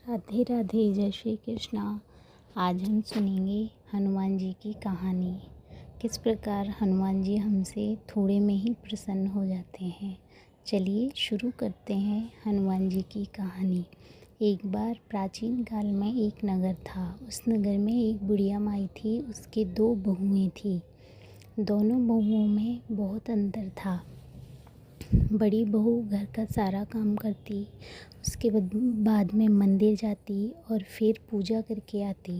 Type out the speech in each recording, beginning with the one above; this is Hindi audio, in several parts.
राधे राधे, जय श्री कृष्णा। आज हम सुनेंगे हनुमान जी की कहानी। किस प्रकार हनुमान जी हमसे थोड़े में ही प्रसन्न हो जाते हैं। चलिए शुरू करते हैं हनुमान जी की कहानी। एक बार प्राचीन काल में एक नगर था। उस नगर में एक बुढ़िया माई थी। उसके 2 बहुएं थीं। दोनों बहुओं में बहुत अंतर था। बड़ी बहू घर का सारा काम करती, उसके बाद में मंदिर जाती और फिर पूजा करके आती।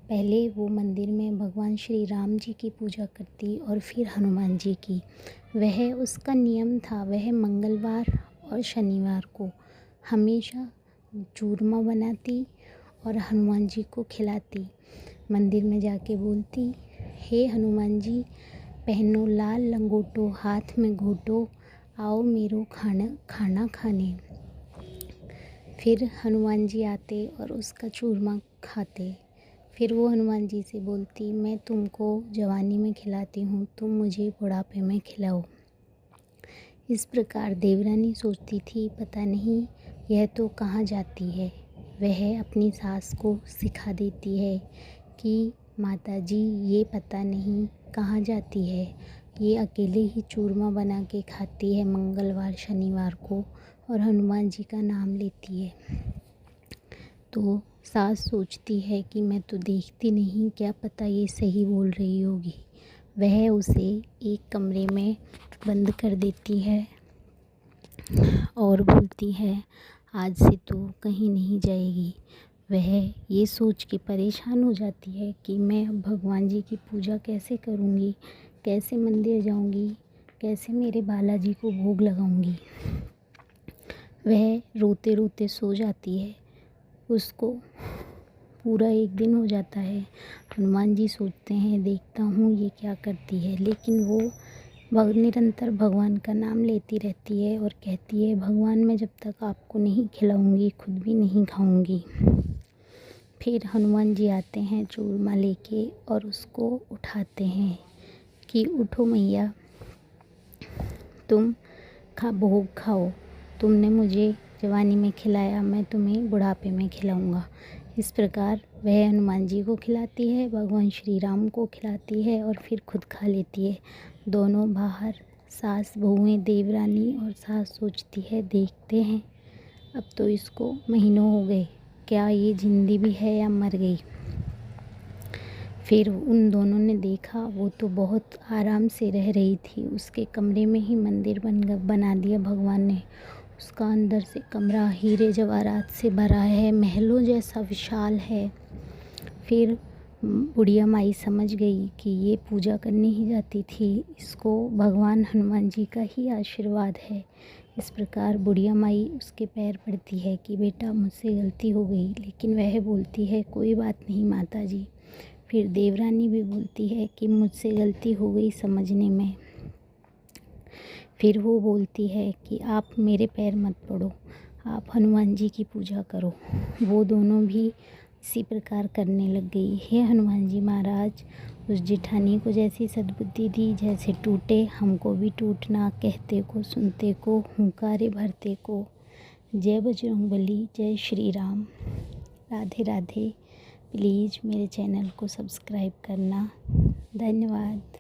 पहले वो मंदिर में भगवान श्री राम जी की पूजा करती और फिर हनुमान जी की। वह उसका नियम था, वह मंगलवार और शनिवार को हमेशा चूरमा बनाती और हनुमान जी को खिलाती। मंदिर में जाके बोलती, हे हनुमान जी, पहनो लाल लंगोटो, हाथ में घोटो, आओ मेरो खाना खाने। फिर हनुमान जी आते और उसका चूरमा खाते। फिर वो हनुमान जी से बोलती, मैं तुमको जवानी में खिलाती हूँ, तुम मुझे बुढ़ापे में खिलाओ। इस प्रकार देवरानी सोचती थी, पता नहीं यह तो कहाँ जाती है। वह अपनी सास को सिखा देती है कि माता जी, ये पता नहीं कहाँ जाती है, ये अकेले ही चूरमा बना के खाती है मंगलवार शनिवार को और हनुमान जी का नाम लेती है। तो सास सोचती है कि मैं तो देखती नहीं, क्या पता ये सही बोल रही होगी। वह उसे एक कमरे में बंद कर देती है और बोलती है, आज से तो कहीं नहीं जाएगी। वह ये सोच के परेशान हो जाती है कि मैं अब भगवान जी की पूजा कैसे करूँगी, कैसे मंदिर जाऊँगी, कैसे मेरे बालाजी को भोग लगाऊँगी। वह रोते रोते सो जाती है। उसको पूरा एक दिन हो जाता है। हनुमान जी सोचते हैं, देखता हूँ ये क्या करती है, लेकिन वो निरंतर भगवान का नाम लेती रहती है और कहती है, भगवान मैं जब तक आपको नहीं खिलाऊंगी खुद भी नहीं खाऊंगी। फिर हनुमान जी आते हैं चूरमा लेके और उसको उठाते हैं कि उठो मैया, तुम भोग खाओ। तुमने मुझे जवानी में खिलाया, मैं तुम्हें बुढ़ापे में खिलाऊंगा। इस प्रकार वह हनुमान जी को खिलाती है, भगवान श्री राम को खिलाती है और फिर खुद खा लेती है। दोनों बाहर सास बहुएं देवरानी और सास सोचती है, देखते हैं, अब तो इसको महीनों हो गए, क्या ये जिंदी भी है या मर गई। फिर उन दोनों ने देखा, वो तो बहुत आराम से रह रही थी। उसके कमरे में ही मंदिर बना दिया भगवान ने। उसका अंदर से कमरा हीरे जवाहरात से भरा है, महलों जैसा विशाल है। फिर बुढ़िया माई समझ गई कि ये पूजा करने ही जाती थी, इसको भगवान हनुमान जी का ही आशीर्वाद है। इस प्रकार बुढ़िया माई उसके पैर पड़ती है कि बेटा मुझसे गलती हो गई, लेकिन वह बोलती है, कोई बात नहीं माता जी। फिर देवरानी भी बोलती है कि मुझसे गलती हो गई समझने में। फिर वो बोलती है कि आप मेरे पैर मत पड़ो, आप हनुमान जी की पूजा करो। वो दोनों भी इसी प्रकार करने लग गई। हे हनुमान जी महाराज, उस जिठानी को जैसी सद्बुद्धि दी, जैसे टूटे हमको भी टूटना, कहते को सुनते को, हुंकारे भरते को। जय बजरंगबली, जय श्री राम। राधे राधे। प्लीज़ मेरे चैनल को सब्सक्राइब करना। धन्यवाद।